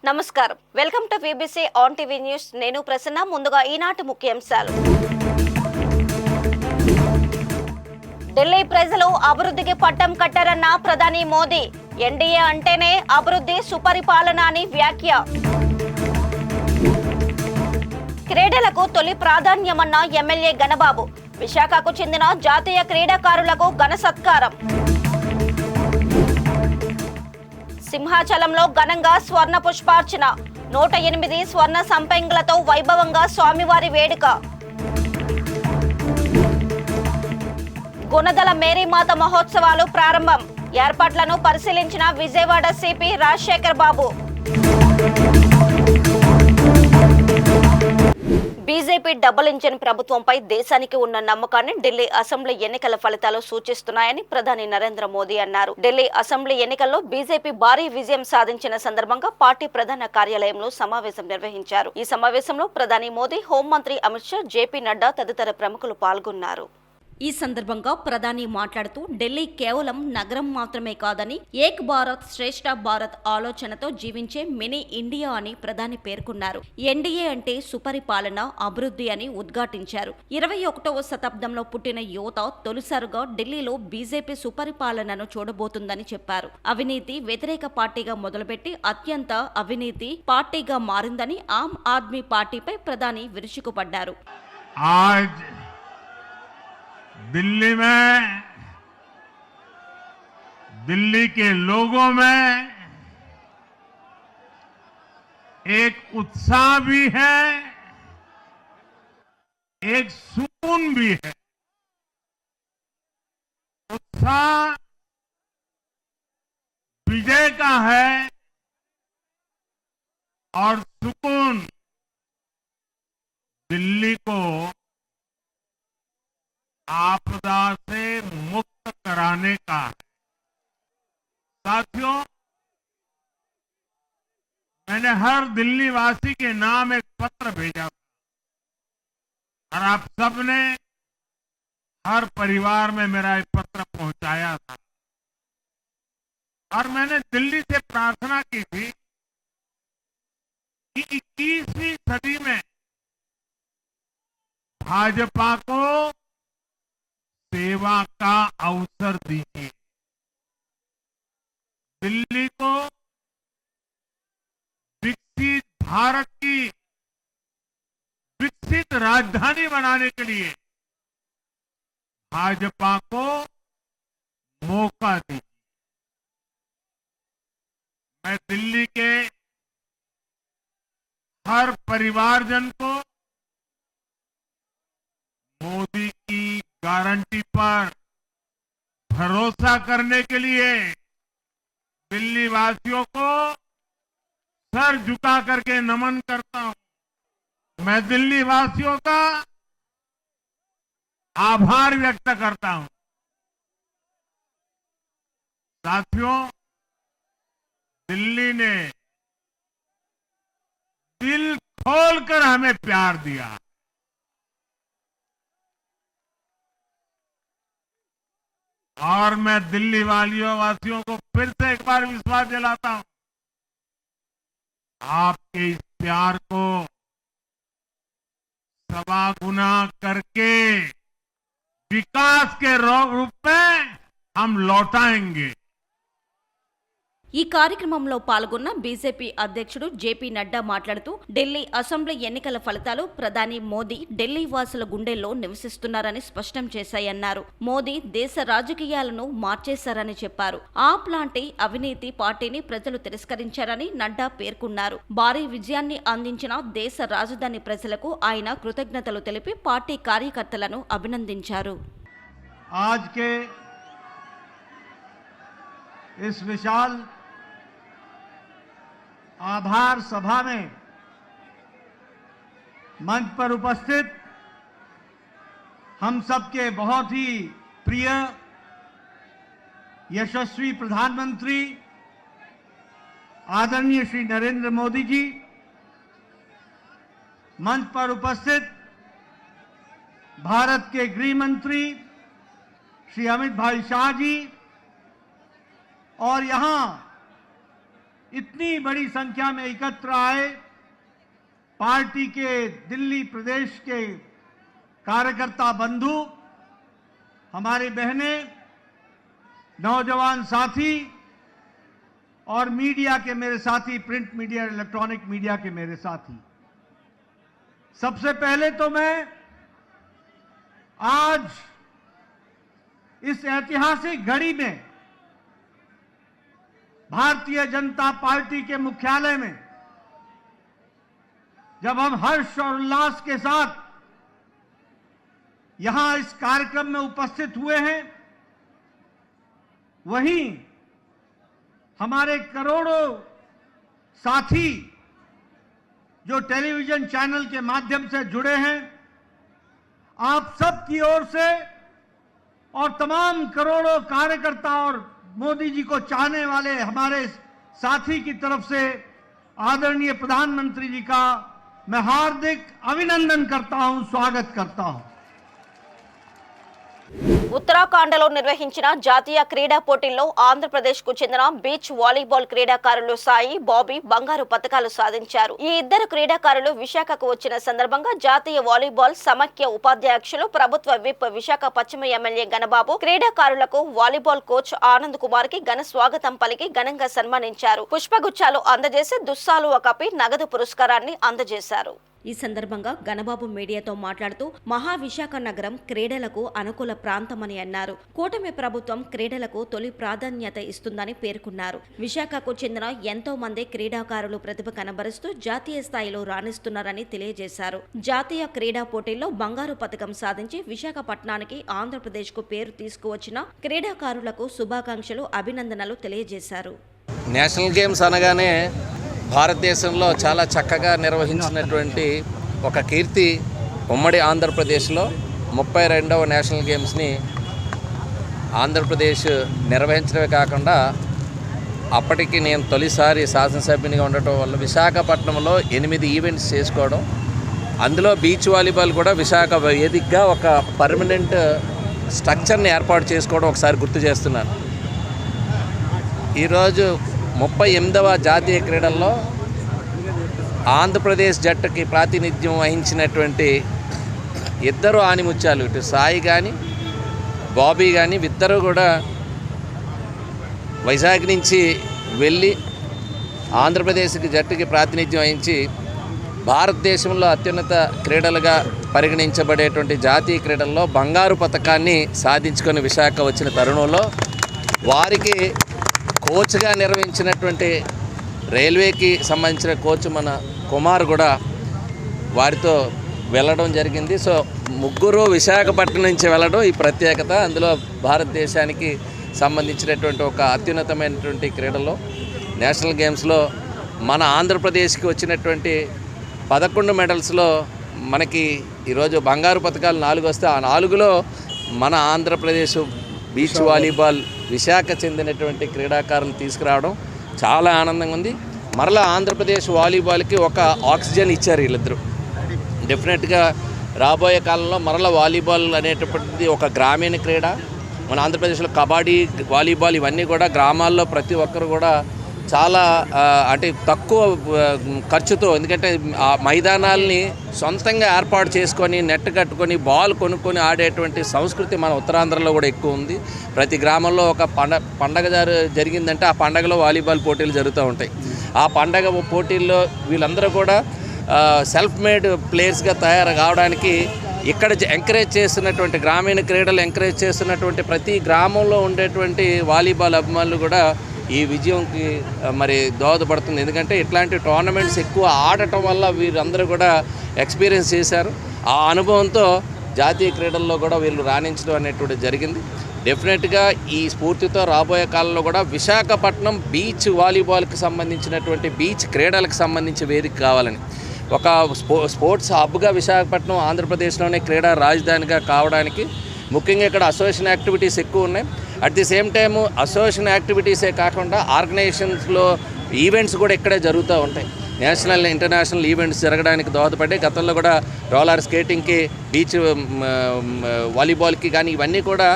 నమస్కారం. Welcome to VBC on TV news. నేను ప్రసన్న. ముందుగా ఈనాటి ముఖ్యాంశాలు. ఢిల్లీ ప్రజలు అభివృద్ధికి పట్టం కట్టారన్న ప్రధాని మోదీ. ఎన్డీఏ అంటేనే అభివృద్ధి, సుపరిపాలన అని వ్యాఖ్య. క్రీడలకు తొలి ప్రాధాన్యమన్న ఎమ్మెల్యే గణబాబు. విశాఖకు చెందిన జాతీయ క్రీడాకారులకు ఘన సత్కారం. సింహాచలంలో ఘనంగా స్వర్ణ పుష్పార్చన. 108 స్వర్ణ సంపెంగులతో వైభవంగా స్వామివారి వేడుక. గుణదల మేరీమాత మహోత్సవాలు ప్రారంభం. ఏర్పాట్లను పరిశీలించిన విజయవాడ సిపి రాజశేఖర్ బాబు. బీజేపీ డబుల్ ఇంజిన్ ప్రభుత్వంపై దేశానికి ఉన్న నమ్మకాన్ని ఢిల్లీ అసెంబ్లీ ఎన్నికల ఫలితాలు సూచిస్తున్నాయని ప్రధాని నరేంద్ర మోదీ అన్నారు. ఢిల్లీ అసెంబ్లీ ఎన్నికల్లో బీజేపీ భారీ విజయం సాధించిన సందర్భంగా పార్టీ ప్రధాన కార్యాలయంలో సమావేశం నిర్వహించారు. ఈ సమావేశంలో ప్రధాని మోదీ, హోంమంత్రి అమిత్ షా, జేపీ నడ్డా తదితర ప్రముఖులు పాల్గొన్నారు. ఈ సందర్భంగా ప్రధాని మాట్లాడుతూ ఢిల్లీ కేవలం నగరం మాత్రమే కాదని ఏక్ భారత్ శ్రేష్ఠ భారత్ ఆలోచనతో జీవించే మినీ ఇండియా అని ప్రధాని పేర్కొన్నారు. ఎన్డీఏ అంటే సుపరిపాలన, అభివృద్ధి అని ఉద్ఘాటించారు. 21వ శతాబ్దంలో పుట్టిన యువత తొలిసారిగా ఢిల్లీలో బీజేపీ సుపరిపాలనను చూడబోతుందని చెప్పారు. అవినీతి వ్యతిరేక పార్టీగా మొదలుపెట్టి అత్యంత అవినీతి పార్టీగా మారిందని ఆమ్ ఆద్మీ పార్టీపై ప్రధాని విరుచుకుపడ్డారు. दिल्ली में, दिल्ली के लोगों में एक उत्साह भी है, एक सुकून भी है। उत्साह विजय का है और सुकून दिल्ली को आपदा से मुक्त कराने का है। साथियों, मैंने हर दिल्ली वासी के नाम एक पत्र भेजा था और आप सबने हर परिवार में मेरा एक पत्र पहुंचाया था और मैंने दिल्ली से प्रार्थना की थी कि 21वीं सदी में भाजपा को सेवा का अवसर दीजिए, दिल्ली को विकसित भारत की विकसित राजधानी बनाने के लिए भाजपा को मौका दीजिए। मैं दिल्ली के हर परिवारजन को मोदी की गारंटी पर भरोसा करने के लिए दिल्ली वासियों को सर झुका करके नमन करता हूं। मैं दिल्ली वासियों का आभार व्यक्त करता हूं। साथियों, दिल्ली ने दिल खोलकर हमें प्यार दिया। और मैं दिल्ली वासियों को फिर से एक बार विश्वास दिलाता हूं, आपके इस प्यार को सवा गुना करके विकास के रूप में हम लौटाएंगे। ఈ కార్యక్రమంలో పాల్గొన్న బీజేపీ అధ్యక్షుడు జేపీ నడ్డా మాట్లాడుతూ ఢిల్లీ అసెంబ్లీ ఎన్నికల ఫలితాలు ప్రధాని మోదీ ఢిల్లీ వాసుల గుండెల్లో నివసిస్తున్నారని స్పష్టం చేశాయన్నారు. మోదీ దేశ రాజకీయాలను మార్చేశారని చెప్పారు. ఆప్ లాంటి అవినీతి పార్టీని ప్రజలు తిరస్కరించారని నడ్డా పేర్కొన్నారు. భారీ విజయాన్ని అందించిన దేశ రాజధాని ప్రజలకు ఆయన కృతజ్ఞతలు తెలిపి పార్టీ కార్యకర్తలను అభినందించారు. इस विशाल आभार सभा में मंच पर उपस्थित हम सबके बहुत ही प्रिय यशस्वी प्रधानमंत्री आदरणीय श्री नरेंद्र मोदी जी, मंच पर उपस्थित भारत के गृह मंत्री श्री अमित भाई शाह जी और यहां इतनी बड़ी संख्या में एकत्र आए पार्टी के दिल्ली प्रदेश के कार्यकर्ता बंधु, हमारी बहनें, नौजवान साथी और मीडिया के मेरे साथी, प्रिंट मीडिया, इलेक्ट्रॉनिक मीडिया के मेरे साथी, सबसे पहले तो मैं आज इस ऐतिहासिक घड़ी में भारतीय जनता पार्टी के मुख्यालय में जब हम हर्ष और उल्लास के साथ यहां इस कार्यक्रम में उपस्थित हुए हैं, वहीं हमारे करोड़ों साथी जो टेलीविजन चैनल के माध्यम से जुड़े हैं, आप सब की ओर से और तमाम करोड़ों कार्यकर्ता और मोदी जी को चाहने वाले हमारे साथी की तरफ से आदरणीय प्रधानमंत्री जी का मैं हार्दिक अभिनंदन करता हूं, स्वागत करता हूं। ఉత్తరాఖండ్లో నిర్వహించిన జాతీయ క్రీడా పోటీల్లో ఆంధ్రప్రదేశ్కు చెందిన బీచ్ వాలీబాల్ క్రీడాకారులు సాయి, బాబీ బంగారు పతకాలు సాధించారు. ఈ ఇద్దరు క్రీడాకారులు విశాఖకు వచ్చిన సందర్భంగా జాతీయ వాలీబాల్ సమాఖ్య ఉపాధ్యక్షులు, ప్రభుత్వ విప్, విశాఖ పశ్చిమ ఎమ్మెల్యే గణబాబు క్రీడాకారులకు వాలీబాల్ కోచ్ ఆనంద్ కుమార్ కి ఘన స్వాగతం పలికి ఘనంగా సన్మానించారు. పుష్పగుచ్చాలు అందజేసి దుస్సాలువ కప్పి నగదు పురస్కారాన్ని అందజేశారు. ఈ సందర్భంగా గణబాబు మీడియాతో మాట్లాడుతూ మహావిశాఖ నగరం క్రీడలకు అనుకూల ప్రాంతమని అన్నారు. కూటమి ప్రభుత్వం క్రీడలకు తొలి ప్రాధాన్యత ఇస్తుందని పేర్కొన్నారు. విశాఖకు చెందిన ఎంతో మంది క్రీడాకారులు ప్రతిభ కనబరుస్తూ జాతీయ స్థాయిలో రాణిస్తున్నారని తెలియజేశారు. జాతీయ క్రీడా పోటీల్లో బంగారు పతకం సాధించి విశాఖపట్నానికి, ఆంధ్రప్రదేశ్కు పేరు తీసుకువచ్చిన క్రీడాకారులకు శుభాకాంక్షలు, అభినందనలు తెలియజేశారు. నేషనల్ గేమ్స్ అనగానే భారతదేశంలో చాలా చక్కగా నిర్వహించినటువంటి ఒక కీర్తి ఉమ్మడి ఆంధ్రప్రదేశ్లో 32వ నేషనల్ గేమ్స్ని ఆంధ్రప్రదేశ్ నిర్వహించడమే కాకుండా అప్పటికి నేను తొలిసారి శాసనసభ్యునిగా ఉండటం వల్ల విశాఖపట్నంలో 8 ఈవెంట్స్ చేసుకోవడం, అందులో బీచ్ వాలీబాల్ కూడా విశాఖ వేదికగా ఒక పర్మనెంట్ స్ట్రక్చర్ని ఏర్పాటు చేసుకోవడం ఒకసారి గుర్తు చేస్తున్నాను. ఈరోజు 38వ జాతీయ క్రీడల్లో ఆంధ్రప్రదేశ్ జట్టుకి ప్రాతినిధ్యం వహించినటువంటి ఇద్దరు ఆనిముత్యాలు, ఇటు సాయి కానీ బాబీ కానీ, ఇద్దరు కూడా వైజాగ్ నుంచి వెళ్ళి ఆంధ్రప్రదేశ్కి జట్టుకి ప్రాతినిధ్యం వహించి భారతదేశంలో అత్యున్నత క్రీడలుగా పరిగణించబడేటువంటి జాతీయ క్రీడల్లో బంగారు పతకాన్ని సాధించుకొని విశాఖ వచ్చిన తరుణంలో వారికి కోచ్గా నిర్వహించినటువంటి రైల్వేకి సంబంధించిన కోచ్ మన కుమార్ కూడా వారితో వెళ్ళడం జరిగింది. సో ముగ్గురు విశాఖపట్నం నుంచి వెళ్ళడం ఈ ప్రత్యేకత. అందులో భారతదేశానికి సంబంధించినటువంటి ఒక అత్యున్నతమైనటువంటి క్రీడలో నేషనల్ గేమ్స్లో మన ఆంధ్రప్రదేశ్కి వచ్చినటువంటి 11 మెడల్స్లో మనకి ఈరోజు బంగారు పతకాలు 4 వస్తే ఆ 4లో మన ఆంధ్రప్రదేశ్ బీచ్ వాలీబాల్ విశాఖ చెందినటువంటి క్రీడాకారులు తీసుకురావడం చాలా ఆనందంగా ఉంది. మరలా ఆంధ్రప్రదేశ్ వాలీబాల్కి ఒక ఆక్సిజన్ ఇచ్చారు వీళ్ళిద్దరూ. డెఫినెట్గా రాబోయే కాలంలో మరలా వాలీబాల్ అనేటటువంటిది ఒక గ్రామీణ క్రీడ. మన ఆంధ్రప్రదేశ్లో కబడ్డీ, వాలీబాల్ ఇవన్నీ కూడా గ్రామాల్లో ప్రతి ఒక్కరు కూడా చాలా అంటే తక్కువ ఖర్చుతో, ఎందుకంటే ఆ మైదానాల్ని సొంతంగా ఏర్పాటు చేసుకొని నెట్ కట్టుకొని బాల్ కొనుక్కొని ఆడేటువంటి సంస్కృతి మన ఉత్తరాంధ్రలో కూడా ఎక్కువ ఉంది. ప్రతి గ్రామంలో ఒక పండగ జరిగిందంటే ఆ పండగలో వాలీబాల్ పోటీలు జరుగుతూ ఉంటాయి. ఆ పండగ పోటీల్లో వీళ్ళందరూ కూడా సెల్ఫ్ మేడ్ ప్లేయర్స్గా తయారు కావడానికి ఇక్కడ ఎంకరేజ్ చేస్తున్నటువంటి గ్రామీణ క్రీడలు ఎంకరేజ్ చేస్తున్నటువంటి ప్రతి గ్రామంలో ఉండేటువంటి వాలీబాల్ అభిమానులు కూడా ఈ విజయంకి మరి దోహదపడుతుంది. ఎందుకంటే ఇట్లాంటి టోర్నమెంట్స్ ఎక్కువ ఆడటం వల్ల వీరందరూ కూడా ఎక్స్పీరియన్స్ చేశారు. ఆ అనుభవంతో జాతీయ క్రీడల్లో కూడా వీళ్ళు రాణించడం అనేటువంటి జరిగింది. డెఫినెట్గా ఈ స్ఫూర్తితో రాబోయే కాలంలో కూడా విశాఖపట్నం బీచ్ వాలీబాల్కి సంబంధించినటువంటి బీచ్ క్రీడలకు సంబంధించి వేదిక కావాలని, ఒక స్పోర్ట్స్ హబ్గా విశాఖపట్నం ఆంధ్రప్రదేశ్లోనే క్రీడా రాజధానిగా కావడానికి ముఖ్యంగా ఇక్కడ అసోసియేషన్ యాక్టివిటీస్ ఎక్కువ ఉన్నాయి. At the same time association యాక్టివిటీసే కాకుండా ఆర్గనైజేషన్స్లో ఈవెంట్స్ కూడా ఇక్కడే జరుగుతూ ఉంటాయి. నేషనల్ ఇంటర్నేషనల్ ఈవెంట్స్ జరగడానికి దోహదపడ్డాయి. గతంలో కూడా రోలర్ స్కేటింగ్కి, బీచ్ వాలీబాల్కి కానీ ఇవన్నీ కూడా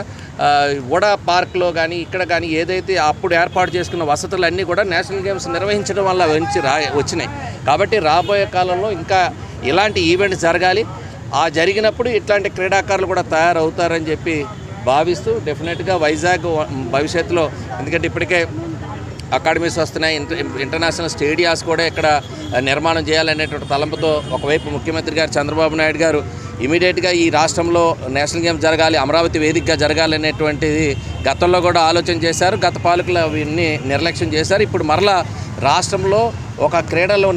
వడా పార్క్లో కానీ ఇక్కడ కానీ ఏదైతే అప్పుడు ఏర్పాటు చేసుకున్న వసతులన్నీ కూడా నేషనల్ గేమ్స్ నిర్వహించడం వల్ల వచ్చినాయి. కాబట్టి రాబోయే కాలంలో ఇంకా ఇలాంటి ఈవెంట్స్ జరగాలి. ఆ జరిగినప్పుడు ఇట్లాంటి క్రీడాకారులు కూడా తయారవుతారని చెప్పి భావిస్తూ డెఫినెట్గా వైజాగ్ భవిష్యత్తులో, ఎందుకంటే ఇప్పటికే అకాడమీస్ వస్తున్నాయి, ఇంటర్నేషనల్ స్టేడియాస్ కూడా ఇక్కడ నిర్మాణం చేయాలనేటువంటి తలంపుతో ఒకవైపు ముఖ్యమంత్రి గారు చంద్రబాబు నాయుడు గారు ఇమీడియట్గా ఈ రాష్ట్రంలో నేషనల్ గేమ్స్ జరగాలి, అమరావతి వేదికగా జరగాలి అనేటువంటిది గతంలో కూడా ఆలోచన చేశారు. గత పాలకులు అవన్నీ నిర్లక్ష్యం చేశారు. ఇప్పుడు మరలా రాష్ట్రంలో ఒక క్రీడలు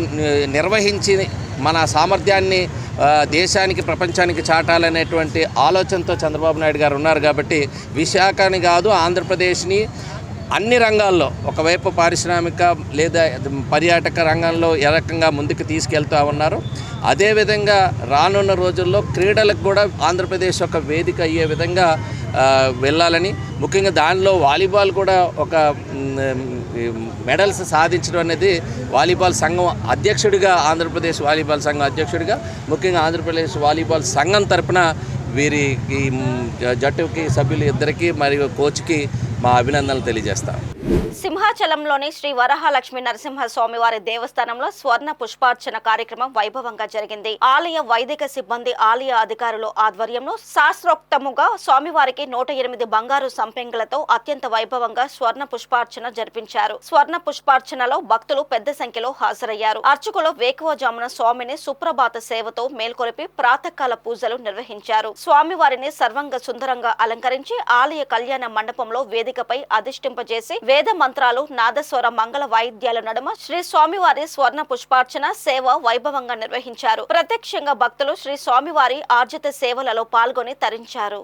నిర్వహించి మన సామర్థ్యాన్ని దేశానికి, ప్రపంచానికి చాటాలనేటువంటి ఆలోచనతో చంద్రబాబు నాయుడు గారు ఉన్నారు. కాబట్టి విశాఖని కాదు, ఆంధ్రప్రదేశ్ని అన్ని రంగాల్లో, ఒకవైపు పారిశ్రామిక లేదా పర్యాటక రంగంలో ఏ రకంగా ముందుకు తీసుకెళ్తూ ఉన్నారు, అదేవిధంగా రానున్న రోజుల్లో క్రీడలకు కూడా ఆంధ్రప్రదేశ్ ఒక వేదిక అయ్యే విధంగా వెళ్ళాలని, ముఖ్యంగా దానిలో వాలీబాల్ కూడా ఒక మెడల్స్ సాధించడం అనేది వాలీబాల్ సంఘం అధ్యక్షుడిగా, ఆంధ్రప్రదేశ్ వాలీబాల్ సంఘం అధ్యక్షుడిగా, ముఖ్యంగా ఆంధ్రప్రదేశ్ వాలీబాల్ సంఘం తరపున వీరికి జట్టుకి సభ్యులు ఇద్దరికి మరియు కోచ్కి మా అభినందనలు తెలియజేస్తాం. సింహాచలంలోని శ్రీ వరహాలక్ష్మి నరసింహస్వామి వారి దేవస్థానంలో స్వర్ణ పుష్పార్చన కార్యక్రమం వైభవంగా జరిగింది. ఆలయ వైదిక సిబ్బంది, ఆలయ అధికారులు ఆధ్వర్యంలో శాస్త్రోక్తముగా స్వామివారికి 108 బంగారు సంపెంగలతో అత్యంత వైభవంగా స్వర్ణ పుష్పార్చన జరిపించారు. స్వర్ణ పుష్పార్చనలో భక్తులు పెద్ద సంఖ్యలో హాజరయ్యారు. అర్చకులు వేకువజామున స్వామిని సుప్రభాత సేవతో మేల్కొలిపి ప్రాతకాల పూజలు నిర్వహించారు. స్వామివారిని సర్వంగ సుందరంగా అలంకరించి ఆలయ కళ్యాణ మండపంలో వేదికపై అధిష్టింపజేసి వేద మంత్రాలు, నాదస్వర మంగళ వాయిద్యాల నడుమ శ్రీ స్వామివారి స్వర్ణ పుష్పార్చన సేవ వైభవంగా నిర్వహించారు. ప్రత్యక్షంగా భక్తులు శ్రీ స్వామివారి ఆర్జిత సేవలలో పాల్గొని తరించారు.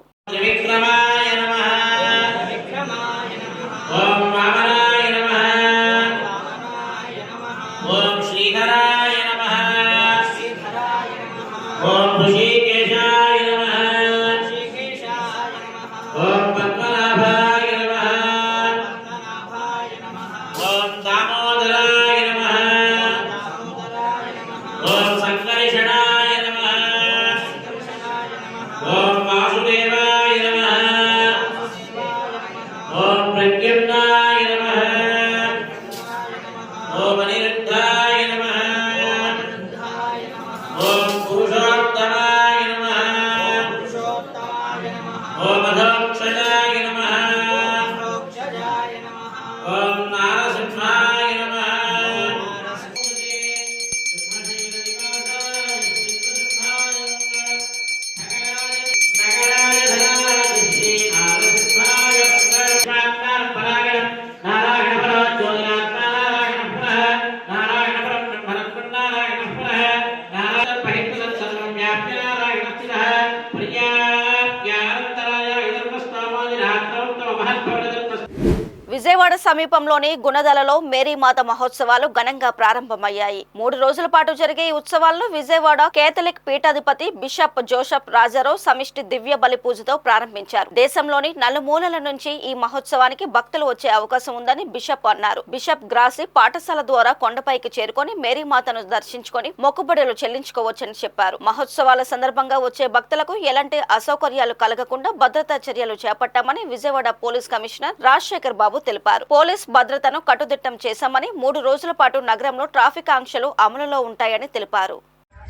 విజయవాడ సమీపంలోని గుణదలలో మేరీమాత మహోత్సవాలు ఘనంగా ప్రారంభమయ్యాయి. 3 రోజుల పాటు జరిగే ఈ ఉత్సవాలను విజయవాడ కేథలిక్ పీఠాధిపతి బిషప్ జోసెఫ్ రాజారావు సమిష్టి దివ్య బలి పూజతో ప్రారంభించారు. దేశంలోని నలుమూలల నుంచి ఈ మహోత్సవానికి భక్తులు వచ్చే అవకాశం ఉందని బిషప్ అన్నారు. బిషప్ గ్రాసి పాఠశాల ద్వారా కొండపైకి చేరుకొని మేరీమాతను దర్శించుకొని మొక్కుబడులు చెల్లించుకోవచ్చని చెప్పారు. మహోత్సవాల సందర్భంగా వచ్చే భక్తులకు ఎలాంటి అసౌకర్యాలు కలగకుండా భద్రతా చర్యలు చేపట్టామని విజయవాడ పోలీస్ కమిషనర్ రాజశేఖర్ బాబు తెలిపారు. పోలీస్ భద్రతను కట్టుదిట్టం చేశామని 3 రోజుల పాటు నగరంలో ట్రాఫిక్ ఆంక్షలు అమలులో ఉంటాయని తెలిపారు.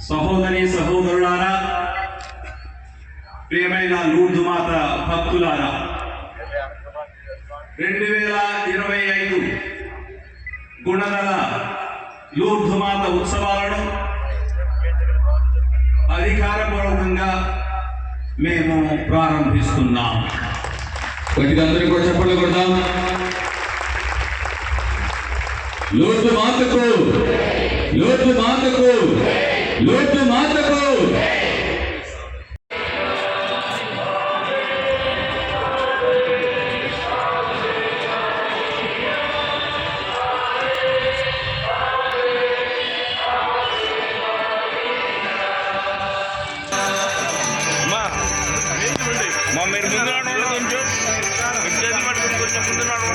సహోదరి సహోదరులారా, ప్రియమైన లూర్దు మాత భక్తులారా, 2025 గుణదల లూర్దు మాత ఉత్సవాలను అధికారపూర్వకంగా మేము ప్రారంభిస్తున్నాం. కొద్దిగా అందరూ కూడా చెప్పండి కొడదాం. లూర్దు మాతకు, లూర్దు మాతకు, లూర్దు మాతకు. మీరు ముందు రావడం కొంచెం చేతి పట్టుకుని కొంచెం ముందు రావడం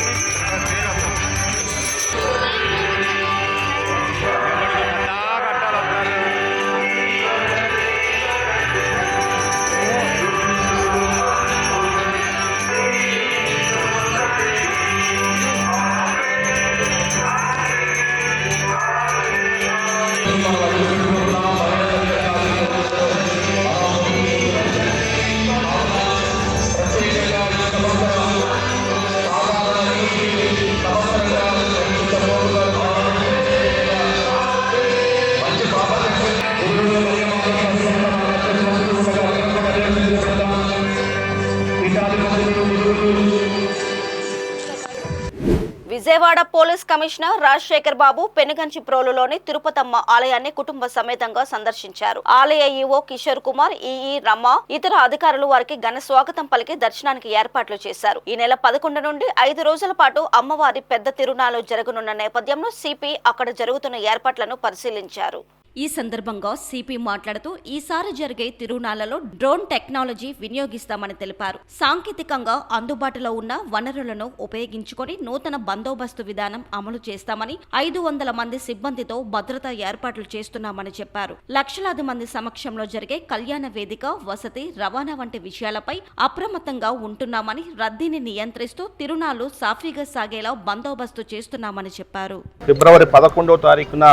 విజయవాడ పోలీస్ కమిషనర్ రాజశేఖర్ బాబు పెనుగంచిప్రోలులోని తిరుపతమ్మ ఆలయాన్ని కుటుంబ సమేతంగా సందర్శించారు. ఆలయ ఈవో కిషోర్ కుమార్, ఈఈ రమ, ఇతర అధికారులు వారికి ఘన స్వాగతం పలికి దర్శనానికి ఏర్పాట్లు చేశారు. ఈ నెల 11 నుండి 5 రోజుల పాటు అమ్మవారి పెద్ద తిరునాళ్లు జరగనున్న నేపథ్యంలో సిపి అక్కడ జరుగుతున్న ఏర్పాట్లను పరిశీలించారు. ఈ సందర్భంగా సిపి మాట్లాడుతూ ఈసారి జరిగే తిరునాళ్లలో డ్రోన్ టెక్నాలజీ వినియోగిస్తామని తెలిపారు. సాంకేతికంగా అందుబాటులో ఉన్న వనరులను ఉపయోగించుకొని నూతన బందోబస్తు విధానం అమలు చేస్తామని, 500 మంది సిబ్బందితో భద్రతా ఏర్పాట్లు చేస్తున్నామని చెప్పారు. లక్షలాది మంది సమక్షంలో జరిగే కళ్యాణ వేదిక, వసతి, రవాణా వంటి విషయాలపై అప్రమత్తంగా ఉంటున్నామని, రద్దీని నియంత్రిస్తూ తిరునాళ్లు సాఫీగా సాగేలా బందోబస్తు చేస్తున్నామని చెప్పారు. ఫిబ్రవరి 11వ తారీఖున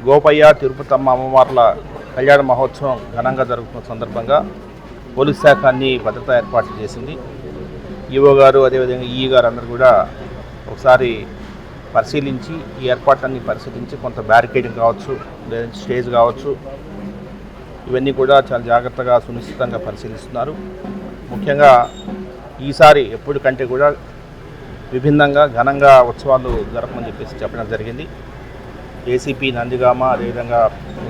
గోపయ్య తిరుపతమ్మ అమ్మవార్ల కళ్యాణ మహోత్సవం ఘనంగా జరుగుతున్న సందర్భంగా పోలీస్ శాఖ అన్ని భద్రతా ఏర్పాట్లు చేసింది. ఈఓ గారు అదేవిధంగా ఈఈ గారు అందరూ కూడా ఒకసారి పరిశీలించి ఈ ఏర్పాట్లన్నీ పరిశీలించి కొంత బ్యారికేడింగ్ కావచ్చు, లేదంటే స్టేజ్ కావచ్చు, ఇవన్నీ కూడా చాలా జాగ్రత్తగా సునిశ్చితంగా పరిశీలిస్తున్నారు. ముఖ్యంగా ఈసారి ఎప్పటికంటే కూడా విభిన్నంగా ఘనంగా ఉత్సవాలు జరపమని చెప్పేసి చెప్పడం జరిగింది. ఏసీపీ నందిగామ, అదేవిధంగా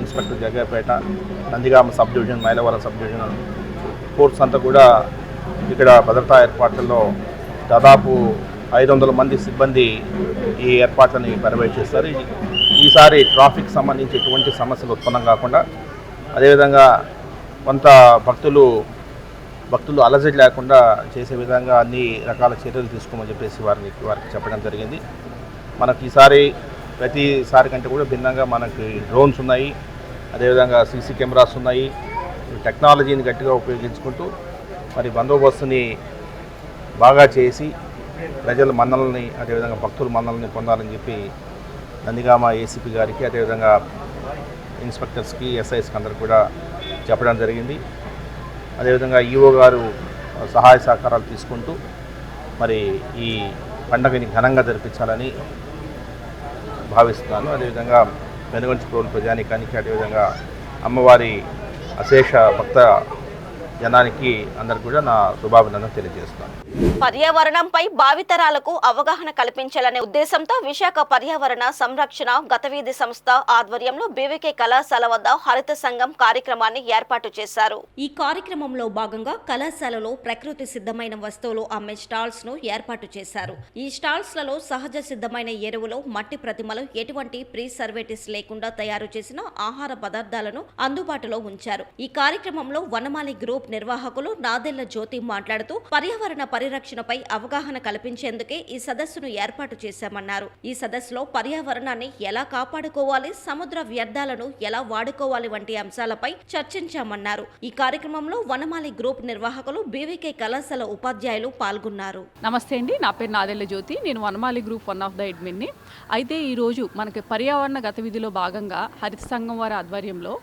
inspector Jaggapeta, Nandigama sub division, Mylavaram sub division force అంతా కూడా ఇక్కడ భద్రతా ఏర్పాట్లలో దాదాపు 500 మంది సిబ్బంది ఈ ఏర్పాట్లని పర్యవేక్షిస్తారు. ఈసారి ట్రాఫిక్ సంబంధించి ఎటువంటి సమస్యలు ఉత్పన్నం కాకుండా, అదేవిధంగా కొంత భక్తులు అలజడి లేకుండా చేసే విధంగా అన్ని రకాల చర్యలు తీసుకోమని చెప్పేసి వారికి చెప్పడం జరిగింది. మనకి ఈసారి ప్రతిసారి కంటే కూడా భిన్నంగా మనకి డ్రోన్స్ ఉన్నాయి, అదేవిధంగా సీసీ కెమెరాస్ ఉన్నాయి. టెక్నాలజీని గట్టిగా ఉపయోగించుకుంటూ మరి బందోబస్తుని బాగా చేసి ప్రజల మన్నలని, అదేవిధంగా భక్తుల మన్నలని పొందాలని చెప్పి నందిగామ ఏసీపీ గారికి, అదేవిధంగా ఇన్స్పెక్టర్స్కి, ఎస్ఐస్కి అందరికి కూడా చెప్పడం జరిగింది. అదేవిధంగా ఈఓ గారు సహాయ సహకారాలు తీసుకుంటూ మరి ఈ పండుగని ఘనంగా జరిపించాలని భావిస్తున్నాను. అదేవిధంగా వెనుగంచిప్రోలు ప్రజానీకానికి, అదేవిధంగా అమ్మవారి అశేష భక్త జనానికి అందరికి కూడా నా శుభాభినందనలు తెలియజేస్తున్నాను. పర్యావరణంపై భావితరాలకు అవగాహన కల్పించాలనే ఉద్దేశంతో విశాఖ పర్యావరణ సంరక్షణ గతవీధి సంస్థ ఆధ్వర్యంలో బీవీకే కళాశాల వద్ద హరిత సంఘం కార్యక్రమాన్ని ఏర్పాటు చేశారు. ఈ కార్యక్రమంలో భాగంగా కళాశాలలో ప్రకృతి సిద్ధమైన వస్తువులు అమ్మే స్టాల్స్ ను ఏర్పాటు చేశారు. ఈ స్టాల్స్ లలో సహజ సిద్ధమైన ఎరువులు, మట్టి ప్రతిమలు, ఎటువంటి ప్రీసర్వేటివ్స్ లేకుండా తయారు చేసిన ఆహార పదార్థాలను అందుబాటులో ఉంచారు. ఈ కార్యక్రమంలో వనమాలి గ్రూప్ నిర్వాహకులు నాదెళ్ల జ్యోతి మాట్లాడుతూ పర్యావరణ పరిరక్షణపై అవగాహన కల్పించేందుకే ఈ సదస్సును ఏర్పాటు చేశామన్నారు. ఈ సదస్సులో పర్యావరణాన్ని ఎలా కాపాడుకోవాలి, సముద్ర వ్యర్థాలను ఎలా వాడుకోవాలి వంటి అంశాలపై చర్చించామన్నారు. ఈ కార్యక్రమంలో వనమాలి గ్రూప్ నిర్వాహకులు, బీవీకే కళాశాల ఉపాధ్యాయులు పాల్గొన్నారు. నమస్తే అండి, నా పేరు నాదెళ్ల జ్యోతి. నేను వనమాలి గ్రూప్ వన్ ఆఫ్ ద అడ్మిన్ని. అయితే ఈరోజు మనకి పర్యావరణ గతవిధిలో భాగంగా హరిత సంఘం వారి ఆధ్వర్యంలో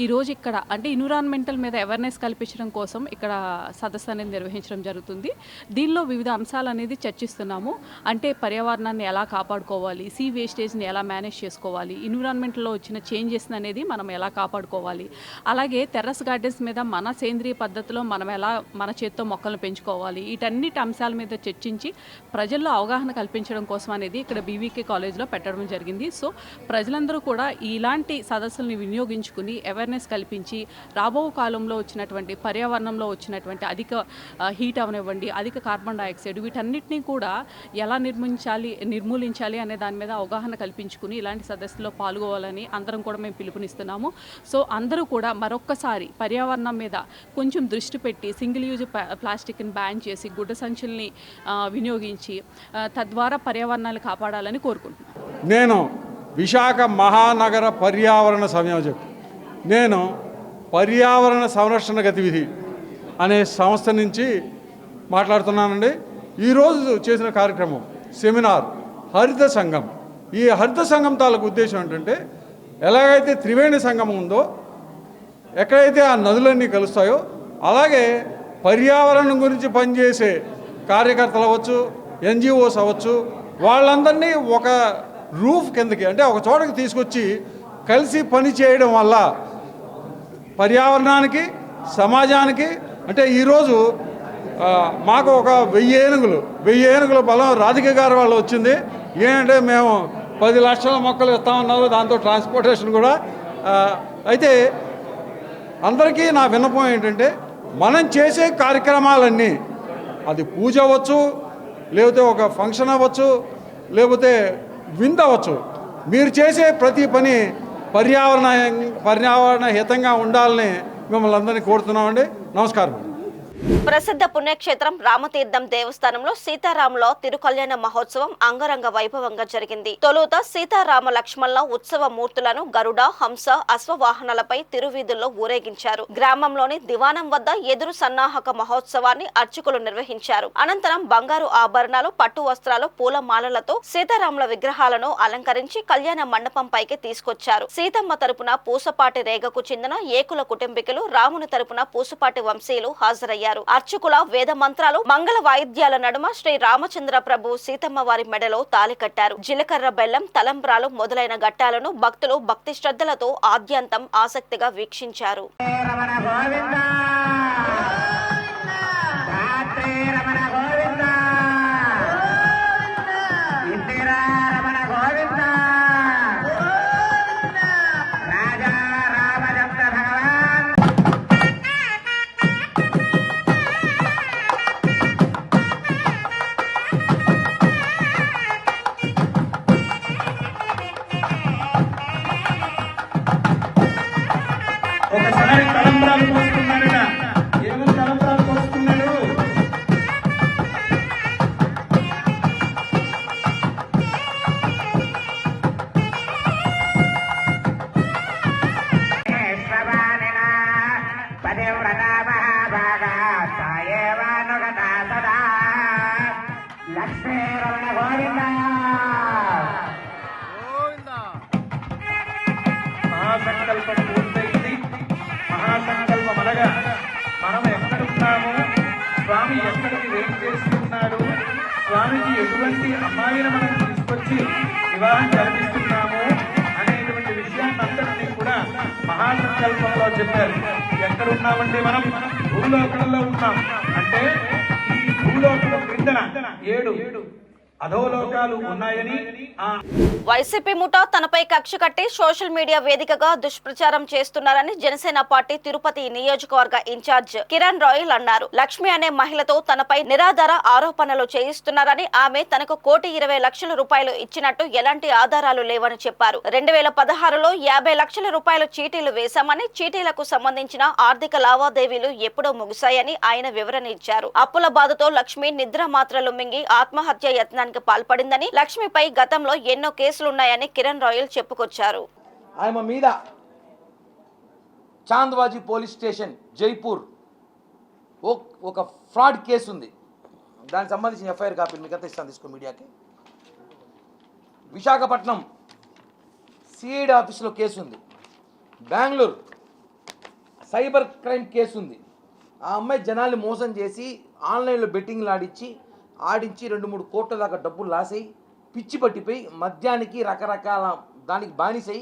ఈరోజు ఇక్కడ అంటే ఎన్విరాన్మెంటల్ మీద అవేర్నెస్ కల్పించడం కోసం ఇక్కడ సదస్సు అనేది నిర్వహించడం జరుగుతుంది. దీనిలో వివిధ అంశాలు అనేది చర్చిస్తున్నాము. అంటే పర్యావరణాన్ని ఎలా కాపాడుకోవాలి, సీ వేస్టేజ్ని ఎలా మేనేజ్ చేసుకోవాలి, ఎన్విరాన్మెంట్లో వచ్చిన చేంజెస్ అనేది మనం ఎలా కాపాడుకోవాలి, అలాగే టెర్రస్ గార్డెన్స్ మీద మన సేంద్రియ పద్ధతిలో మనం ఎలా మన చేత్తో మొక్కలను పెంచుకోవాలి, వీటన్నిటి అంశాల మీద చర్చించి ప్రజల్లో అవగాహన కల్పించడం కోసం అనేది ఇక్కడ బీవీకే కాలేజ్లో పెట్టడం జరిగింది. సో ప్రజలందరూ కూడా ఇలాంటి సదస్సుల్ని వినియోగించుకుని అవేర్నెస్ కల్పించి రాబో కాలంలో వచ్చినటువంటి పర్యావరణంలో వచ్చినటువంటి అధిక హీట్ అవనివ్వండి, అధిక కార్బన్ డైఆక్సైడ్, వీటన్నిటినీ కూడా ఎలా నిర్మూలించాలి అనే దాని మీద అవగాహన కల్పించుకుని ఇలాంటి సదస్సులో పాల్గొవాలని అందరం కూడా మేము పిలుపునిస్తున్నాము. సో అందరూ కూడా మరొక్కసారి పర్యావరణం మీద కొంచెం దృష్టి పెట్టి సింగిల్ యూజ్ ప్లాస్టిక్ని బ్యాన్ చేసి గుడ్డ సంచుల్ని వినియోగించి తద్వారా పర్యావరణాన్ని కాపాడాలని కోరుకుంటున్నాను. నేను విశాఖ మహానగర పర్యావరణ సంయోజకు. నేను పర్యావరణ సంరక్షణ గతివిధి అనే సంస్థ నుంచి మాట్లాడుతున్నానండి. ఈరోజు చేసిన కార్యక్రమం సెమినార్ హరిత సంఘం. ఈ హరిత సంఘం తాలూకు ఉద్దేశం ఏంటంటే ఎలాగైతే త్రివేణి సంగమం ఉందో, ఎక్కడైతే ఆ నదులన్నీ కలుస్తాయో, అలాగే పర్యావరణం గురించి పనిచేసే కార్యకర్తలు అవ్వచ్చు, ఎన్జిఓస్ అవ్వచ్చు, వాళ్ళందరినీ ఒక రూఫ్ కిందకి, అంటే ఒక చోటకి తీసుకొచ్చి కలిసి పని చేయడం వల్ల పర్యావరణానికి, సమాజానికి, అంటే ఈరోజు మాకు ఒక 1000 ఏనుగుల బలం రాధిక గారి వాళ్ళు వచ్చింది. ఏంటంటే మేము 10 లక్షల మొక్కలు ఇస్తామన్నారు, దాంతో ట్రాన్స్పోర్టేషన్ కూడా. అయితే అందరికీ నా విన్నపం ఏంటంటే, మనం చేసే కార్యక్రమాలన్నీ, అది పూజ అవ్వచ్చు, లేకపోతే ఒక ఫంక్షన్ అవ్వచ్చు, లేకపోతే విందు అవ్వచ్చు, మీరు చేసే ప్రతి పని పర్యావరణ హితంగా ఉండాలని మిమ్మల్ని అందరినీ కోరుతున్నామండి. నమస్కారం. ప్రసిద్ధ పుణ్యక్షేత్రం రామతీర్థం దేవస్థానంలో సీతారాముల తిరుకల్యాణ మహోత్సవం అంగరంగ వైభవంగా జరిగింది. తొలుత సీతారామ లక్ష్మణుల ఉత్సవ మూర్తులను గరుడ, హంస, అశ్వవాహనాలపై తిరువీధుల్లో ఊరేగించారు. గ్రామంలోని దివానం వద్ద ఎదురు సన్నాహక మహోత్సవాన్ని అర్చకులు నిర్వహించారు. అనంతరం బంగారు ఆభరణాలు, పట్టు వస్త్రాలు, పూల మాలలతో సీతారాముల విగ్రహాలను అలంకరించి కళ్యాణ మండపంపైకి తీసుకొచ్చారు. సీతమ్మ తరపున పూసపాటి రేగకు చెందిన ఏకుల కుటుంబీకులు, రాముని తరపున పూసపాటి వంశీయులు హాజరయ్యారు. అర్చకుల వేద మంత్రాలు, మంగళ వాయిద్యాల నడుమ శ్రీ రామచంద్ర ప్రభు సీతమ్మ వారి మెడలో తాలి కట్టారు. జీలకర్ర, బెల్లం, తలంబ్రాలు మొదలైన ఘట్టాలను భక్తులు భక్తి శ్రద్ధలతో ఆద్యంతం ఆసక్తిగా వీక్షించారు. ఒకసారి తలంబ్రాలు పోస్తున్నాడు. ఏమో తలంబ్రాలు పోస్తున్నాడు. మహాసంకల్పం పూర్తయింది. మహాసంకల్పం అనగా మనం ఎక్కడున్నాము, స్వామి ఎక్కడికి వెయిట్ చేస్తున్నాడు, స్వామికి ఎటువంటి అమ్మాయిని మనం తీసుకొచ్చి వివాహం జరిపిస్తున్నాము అనేటువంటి విషయాన్ని అంతటినీ కూడా మహాసంకల్పంలో చెప్పారు. ఎక్కడున్నామంటే మనం భూలోకంలో ఉన్నాం. అంటే ఈ భూలోకం క్రిందన 7 అధోలోకాలు ఉన్నాయని వైసీపీ ముఠా తనపై కక్ష కట్టి సోషల్ మీడియా వేదికగా దుష్ప్రచారం చేస్తున్నారని జనసేన పార్టీ తిరుపతి నియోజకవర్గ ఇన్ఛార్జ్ కిరణ్ రాయల్ అన్నారు. లక్ష్మి అనే మహిళతో తనపై నిరాధార ఆరోపణలు చేయిస్తున్నారని, ఆమె తనకు 1,20,00,000 రూపాయలు ఇచ్చినట్టు ఎలాంటి ఆధారాలు లేవని చెప్పారు. 2016లో 50 లక్షల రూపాయలు చీటీలు వేశామని, చీటీలకు సంబంధించిన ఆర్థిక లావాదేవీలు ఎప్పుడో ముగిశాయని ఆయన వివరణ ఇచ్చారు. అప్పుల బాధతో లక్ష్మి నిద్ర మాత్రలు మింగి ఆత్మహత్య యత్నానికి పాల్పడిందని, లక్ష్మిపై గతంలో ఎన్నో కేసులున్నాయని కిరణ్ రాయల్ చెప్పుకొచ్చారు. ఆమె మీద చాంద్వాజీ పోలీస్ స్టేషన్ జైపూర్ ఒక ఫ్రాడ్ కేసు ఉంది. దానికి సంబంధించిన ఎఫ్ఐఆర్ కాపీలు మీకు అంతా ఇస్తాను, తీసుకో మీడియాకి. విశాఖపట్నం సిఐడి ఆఫీసులో కేసు ఉంది. బెంగళూరు సైబర్ క్రైమ్ కేసు ఉంది. ఆ అమ్మాయి జనాల్ని మోసం చేసి ఆన్లైన్లో బెట్టింగ్లు ఆడించి 2-3 కోట్ల దాకా డబ్బులు లాసై పిచ్చి పట్టిపోయి మద్యానికి రకరకాల దానికి బానిసై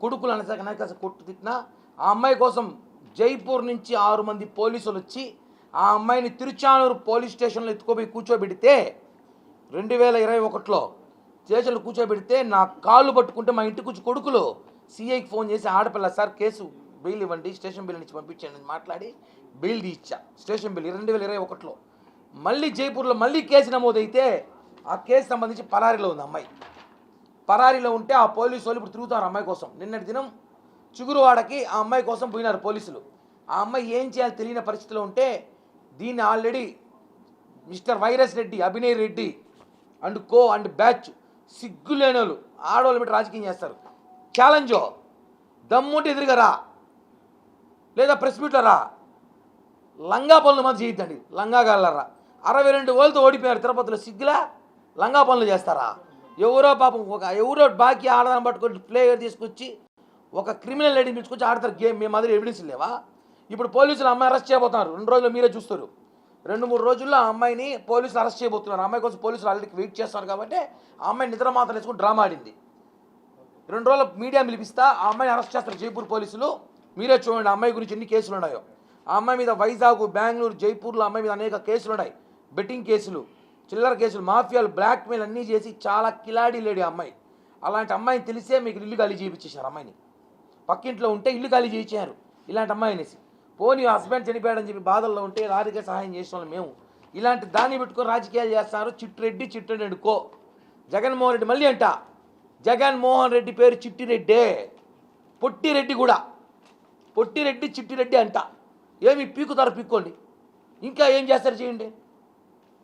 కొడుకులు అనసక కొట్టు తిట్టినా ఆ అమ్మాయి కోసం జైపూర్ నుంచి 6 మంది పోలీసులు వచ్చి ఆ అమ్మాయిని తిరుచానూరు పోలీస్ స్టేషన్లో ఎత్తుకోపోయి కూర్చోబెడితే 2021లో స్టేషన్లో కూర్చోబెడితే నా కాళ్ళు పట్టుకుంటే మా ఇంటికి వచ్చి కొడుకులు సిఐకి ఫోన్ చేసి, ఆడపిల్ల సార్ కేసు బెయిల్ ఇవ్వండి, స్టేషన్ బిల్ నుంచి పంపించండి అని మాట్లాడి బెయిల్ తీయించా. స్టేషన్ బిల్ 2021లో. మళ్ళీ జైపూర్లో మళ్ళీ కేసు నమోదైతే ఆ కేసు సంబంధించి పరారీలో ఉంది అమ్మాయి. పరారీలో ఉంటే ఆ పోలీసు వాళ్ళు ఇప్పుడు తిరుగుతారు అమ్మాయి కోసం. నిన్నటి దినం చిగురువాడకి ఆ అమ్మాయి కోసం పోయినారు పోలీసులు. ఆ అమ్మాయి ఏం చేయాలో తెలియని పరిస్థితిలో ఉంటే దీన్ని already mister virus Reddy, Abhinay Reddy and co and batch సిగ్గులేని వాళ్ళు ఆడవాళ్ళు పెట్టి రాజకీయం చేస్తారు. ఛాలెంజో దమ్ముంటే ఎదురుగా రా, లేదా ప్రెస్ మీట్లో రా, లంగా పనులు మాత్రం చేయొద్దండి. లంగా గల్లరా 62 వేలతో ఓడిపోయారు తిరుపతిలో. సిగ్గులా లంగా పనులు చేస్తారా? ఎవరో పాపం ఎవరో బాకీ ఆడదాన్ని పట్టుకొని ప్లేయర్ తీసుకొచ్చి ఒక క్రిమినల్ లేడీని పిలుచుకొచ్చి ఆడతారు గేమ్. మీ మాదిరి ఎవిడెన్స్ లేవా? ఇప్పుడు పోలీసులు అమ్మాయి అరెస్ట్ చేయబోతున్నారు. 2 రోజులు మీరే చూస్తారు. 2-3 రోజుల్లో ఆ అమ్మాయిని పోలీసులు అరెస్ట్ చేయబోతున్నారు. అమ్మాయి కోసం పోలీసులు ఆల్రెడీ వెయిట్ చేస్తారు కాబట్టి ఆ అమ్మాయి నిద్ర మాత్రం వేసుకుని డ్రామా ఆడింది. 2 రోజులు మీడియా పిలిపిస్తా, ఆ అమ్మాయిని అరెస్ట్ చేస్తారు జైపూర్ పోలీసులు. మీరే చూడండి ఆ అమ్మాయి గురించి ఎన్ని కేసులు ఉన్నాయో. ఆ అమ్మాయి మీద వైజాగ్, బెంగళూరు, జైపూర్లో అమ్మాయి మీద అనేక కేసులు ఉన్నాయి. బెట్టింగ్ కేసులు, చిల్లర కేసులు, మాఫియాలు, బ్లాక్మెయిల్ అన్నీ చేసి చాలా కిలాడీ లేడీ అమ్మాయి. అలాంటి అమ్మాయిని తెలిసే మీకు ఇల్లు ఖాళీ చేయించేశారు. అమ్మాయిని పక్కింట్లో ఉంటే ఇల్లు ఖాళీ చేయించారు ఇలాంటి అమ్మాయి అనేసి. పోనీ హస్బెండ్ చనిపోయాడని చెప్పి బాధల్లో ఉంటే రాజకీయ సహాయం చేసిన వాళ్ళు మేము. ఇలాంటి దాన్ని పెట్టుకొని రాజకీయాలు చేస్తున్నారు. చిట్టిరెడ్డి కో జగన్మోహన్ రెడ్డి మళ్ళీ అంట. జగన్మోహన్ రెడ్డి పేరు చిట్టిరెడ్డే, పొట్టిరెడ్డి కూడా. పొట్టిరెడ్డి చిట్టిరెడ్డి అంట. ఏమి పీకుతారు పీక్కోండి, ఇంకా ఏం చేస్తారు చేయండి.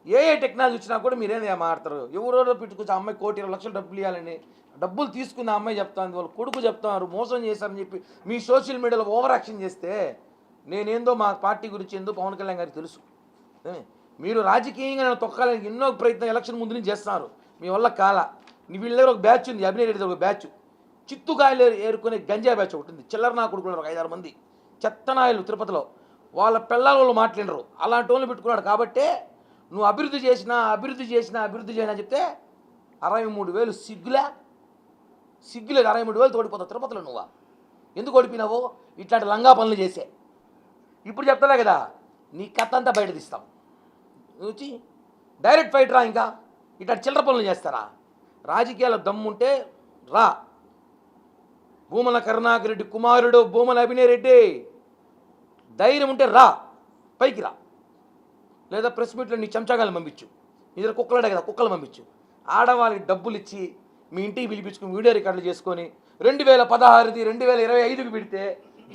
ఏ టెక్నాలజీ వచ్చినా కూడా మీరేం మాట్లాడతారు. ఎవరో పెట్టుకొచ్చి అమ్మాయి 1,20 లక్షలు డబ్బులు ఇవ్వాలని డబ్బులు తీసుకున్న అమ్మాయి చెప్తాను, వాళ్ళ కొడుకు చెప్తున్నారు మోసం చేశారని చెప్పి మీ సోషల్ మీడియాలో ఓవర్ యాక్షన్ చేస్తే నేనేందో మా పార్టీ గురించి ఏందో పవన్ కళ్యాణ్ గారికి తెలుసు. మీరు రాజకీయంగా నేను తొక్కాలని ఎన్నో ప్రయత్నం ఎలక్షన్ ముందు నుంచి చేస్తున్నారు. మీ వల్ల కాల. వీళ్ళ దగ్గర ఒక బ్యాచ్ ఉంది, అభినయ్ రెడ్డి దగ్గర ఒక బ్యాచ్, చిత్తుకాయలు ఏరుకునే గంజా బ్యాచ్ ఒకటి ఉంది. చిల్లర నా కొడుకున్నారు 5-6 మంది చెత్తనాయలు తిరుపతిలో. వాళ్ళ పిల్లల వాళ్ళు మాట్లాడరు. అలాంటి వాళ్ళు పెట్టుకున్నాడు. కాబట్టే నువ్వు అభివృద్ధి చేసినా చెప్తే 63,000 సిగ్గులేదు. 63,000 ఓడిపోతావు తిరుపతిలో. నువ్వా ఎందుకు ఓడిపోయినావో? ఇట్లాంటి లంగా పనులు చేసే. ఇప్పుడు చెప్తలే కదా నీ కథ అంతా బయట తీస్తాం. వచ్చి డైరెక్ట్ ఫైట్ రా. ఇంకా ఇట్లాంటి చిల్లర పనులు చేస్తారా? రాజకీయాల దమ్ముంటే రా. భూమన కరుణాకర్ రెడ్డి కుమారుడు భూమన అభినయ్ రెడ్డి, ధైర్యం ఉంటే రా, పైకి రా. లేదా ప్రెస్ మీట్లో నీ చెంచాగాలు పంపించు. ఇద్దరు కుక్కలాడే కదా, కుక్కలు పంపించు. ఆడవాళ్ళకి డబ్బులు ఇచ్చి మీ ఇంటికి పిలిపించుకుని వీడియో రికార్డులు చేసుకొని 2016ది 2025కి పెడితే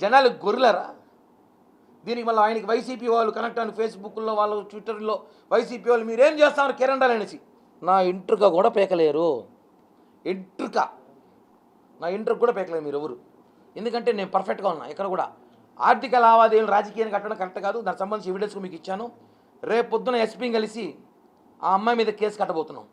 జనాలు గొర్రెలరా. దీనికి మళ్ళీ ఆయనకి వైసీపీ వాళ్ళు కనెక్ట్ అని ఫేస్బుక్లో వాళ్ళు ట్విట్టర్లో వైసీపీ వాళ్ళు మీరేం చేస్తున్నారు కిరణ్ అనేసి. నా ఇంట్రుక కూడా పేకలేరు. నా ఇంట్రుక కూడా పేకలేరు మీరు ఎవరు. ఎందుకంటే నేను పర్ఫెక్ట్గా ఉన్నా. ఇక్కడ కూడా ఆర్థిక లావాదేవీలు రాజకీయాన్ని కట్టడం కరెక్ట్ కాదు. దానికి సంబంధించి ఎవిడెన్స్ మీకు ఇచ్చాను. రేపు పొద్దున ఎస్పీని కలిసి ఆ అమ్మాయి మీద కేసు కట్టబోతున్నాం.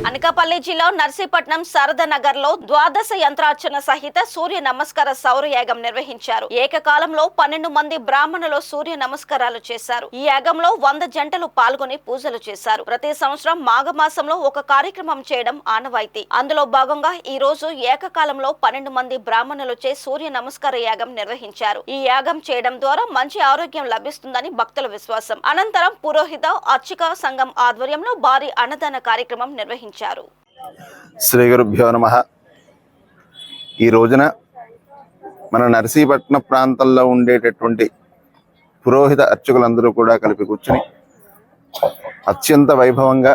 అనకాపల్లి జిల్లా నర్సీపట్నం శారదానగర్ లో ద్వాదశ యంత్రార్చన సహిత సూర్య నమస్కార సౌర యాగం నిర్వహించారు. ఏకకాలంలో 12 మంది బ్రాహ్మణులు సూర్య నమస్కారాలు చేశారు. ఈ యాగంలో 100 జంటలు పాల్గొని పూజలు చేశారు. ప్రతి సంవత్సరం మాఘమాసంలో ఒక కార్యక్రమం చేయడం ఆనవాయితీ. అందులో భాగంగా ఈ రోజు ఏకకాలంలో 12 మంది బ్రాహ్మణులచే సూర్య నమస్కార యాగం నిర్వహించారు. ఈ యాగం చేయడం ద్వారా మంచి ఆరోగ్యం లభిస్తుందని భక్తుల విశ్వాసం. అనంతరం పురోహిత అర్చక సంఘం ఆధ్వర్యంలో భారీ అన్నదాన కార్యక్రమం నిర్వహించారు. శ్రీ గురుభ్యో నమః. ఈ రోజున మన నర్సీపట్నం ప్రాంతంలో ఉండేటటువంటి పురోహిత అర్చకులందరూ కూడా కలిపి కూర్చుని అత్యంత వైభవంగా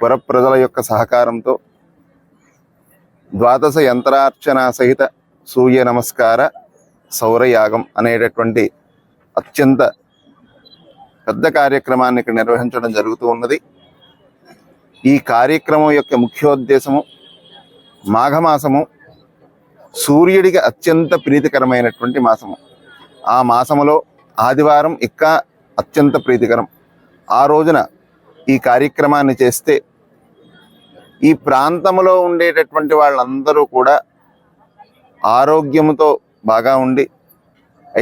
పుర ప్రజల యొక్క సహకారంతో ద్వాదశ యంత్రార్చన సహిత సూర్య నమస్కార సౌరయాగం అనేటటువంటి అత్యంత పెద్ద కార్యక్రమాన్ని ఇక్కడ నిర్వహించడం జరుగుతూ ఉన్నది. ఈ కార్యక్రమం యొక్క ముఖ్యోద్దేశము మాఘమాసము సూర్యుడికి అత్యంత ప్రీతికరమైనటువంటి మాసము. ఆ మాసములో ఆదివారం ఇంకా అత్యంత ప్రీతికరం. ఆ రోజున ఈ కార్యక్రమాన్ని చేస్తే ఈ ప్రాంతంలో ఉండేటటువంటి వాళ్ళందరూ కూడా ఆరోగ్యంతో బాగా ఉండి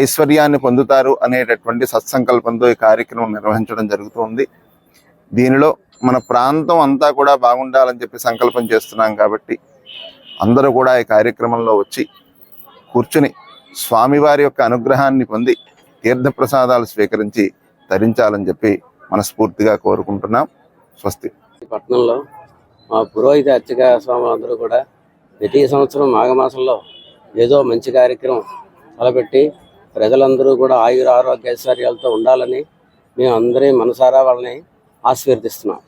ఐశ్వర్యాన్ని పొందుతారు అనేటటువంటి సత్సంకల్పంతో ఈ కార్యక్రమం నిర్వహించడం జరుగుతుంది. దీనిలో మన ప్రాంతం అంతా కూడా బాగుండాలని చెప్పి సంకల్పం చేస్తున్నాం కాబట్టి అందరూ కూడా ఈ కార్యక్రమంలో వచ్చి కూర్చుని స్వామివారి యొక్క అనుగ్రహాన్ని పొంది తీర్థప్రసాదాలు స్వీకరించి తరించాలని చెప్పి మనస్ఫూర్తిగా కోరుకుంటున్నాం. స్వస్తి. పట్టణంలో మా పురోహిత అర్చక స్వాములందరూ కూడా ప్రతి సంవత్సరం మాఘమాసంలో ఏదో మంచి కార్యక్రమం తలపెట్టి ప్రజలందరూ కూడా ఆయుర ఆరోగ్య ఐశ్వర్యాలతో ఉండాలని మేము అందరి మనసారా వాళ్ళని ఆశీర్వదిస్తున్నాం.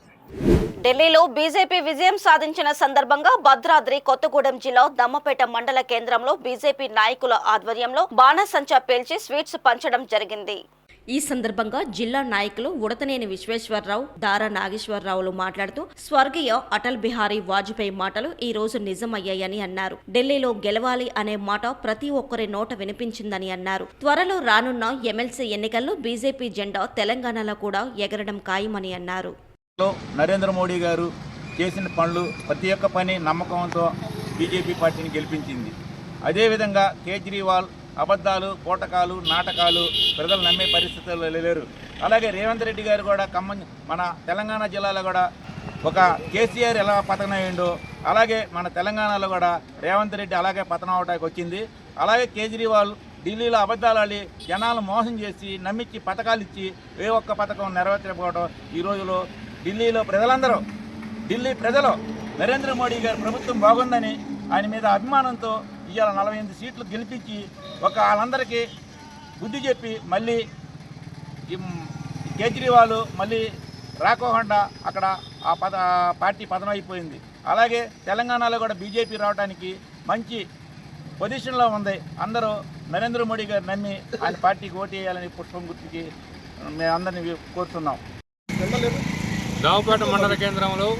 ఢిల్లీలో బీజేపీ విజయం సాధించిన సందర్భంగా భద్రాద్రి కొత్తగూడెం జిల్లా దమ్మపేట మండల కేంద్రంలో బీజేపీ నాయకుల ఆధ్వర్యంలో బాణసంచా పేల్చి స్వీట్స్ పంచడం జరిగింది. ఈ సందర్భంగా జిల్లా నాయకులు ఉడతనేని విశ్వేశ్వరరావు, దారా నాగేశ్వరరావులు మాట్లాడుతూ స్వర్గీయ అటల్ బిహారీ వాజ్పేయి మాటలు ఈ రోజు నిజమయ్యాయని అన్నారు. ఢిల్లీలో గెలవాలి అనే మాట ప్రతి ఒక్కరి నోట వినిపించిందని అన్నారు. త్వరలో రానున్న ఎమ్మెల్సీ ఎన్నికల్లో బీజేపీ జెండా తెలంగాణలో కూడా ఎగరడం ఖాయమని అన్నారు. నరేంద్ర మోడీ గారు చేసిన పనులు ప్రతి ఒక్క పని నమ్మకంతో బీజేపీ పార్టీని గెలిపించింది. అదేవిధంగా కేజ్రీవాల్ అబద్ధాలు, పూటకాలు, నాటకాలు ప్రజలు నమ్మే పరిస్థితుల్లో లేరు. అలాగే రేవంత్ రెడ్డి గారు కూడా మన తెలంగాణ జిల్లాలో కూడా ఒక కేసీఆర్ ఎలా పతనం అయ్యిండో అలాగే మన తెలంగాణలో కూడా రేవంత్ రెడ్డి అలాగే పతనం అవడానికి వచ్చింది. అలాగే కేజ్రీవాల్ ఢిల్లీలో అబద్ధాలు ఆడి జనాలు మోసం చేసి నమ్మించి పథకాలు ఇచ్చి ఏ ఒక్క పథకం నెరవేర్చకపోవడం ఈ రోజులో ఢిల్లీ ప్రజలు నరేంద్ర మోడీ గారి ప్రభుత్వం బాగుందని ఆయన మీద అభిమానంతో ఇవాళ 48 సీట్లు గెలిపించి వాళ్ళందరికీ బుద్ధి చెప్పి మళ్ళీ కేజ్రీవాల్ మళ్ళీ రాకోకుండా అక్కడ పార్టీ పతనం అయిపోయింది. అలాగే తెలంగాణలో కూడా బీజేపీ రావడానికి మంచి పొజిషన్లో ఉంది. అందరూ నరేంద్ర మోడీ గారు నమ్మి ఆయన పార్టీకి ఓటు వేయాలని పుష్పం గుర్తుకి మేము అందరినీ కోరుతున్నాం. రావుపేట మండల కేంద్రంలో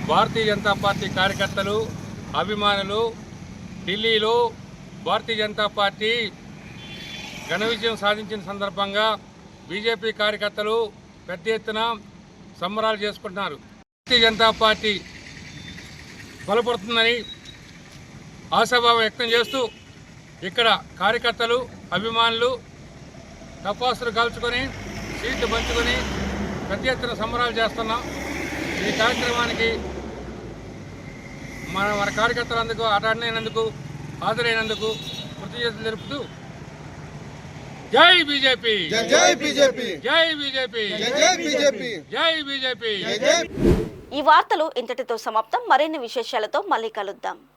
భారతీయ జనతా పార్టీ కార్యకర్తలు, అభిమానులు ఢిల్లీలో భారతీయ జనతా పార్టీ ఘన విజయం సాధించిన సందర్భంగా బీజేపీ కార్యకర్తలు పెద్ద ఎత్తున సంబరాలు చేసుకుంటున్నారు. భారతీయ జనతా పార్టీ బలపడుతుందని ఆశాభావం వ్యక్తం చేస్తూ ఇక్కడ కార్యకర్తలు, అభిమానులు టపాసులు కాల్చుకొని సీట్లు పంచుకొని పెద్ద ఎత్తున సంబరాలు చేస్తున్నాం. ఈ కార్యక్రమానికి మన కార్యకర్తలందుకు హాజరైనందుకు కృతజ్ఞతలు తెలుపుతూ జై బీజేపీ, జై బీజేపీ, జై బీజేపీ, జై బీజేపీ, జై బీజేపీ. ఈ వార్తలు ఇంతటితో సమాప్తం. మరిన్ని విశేషాలతో మళ్ళీ కలుద్దాం.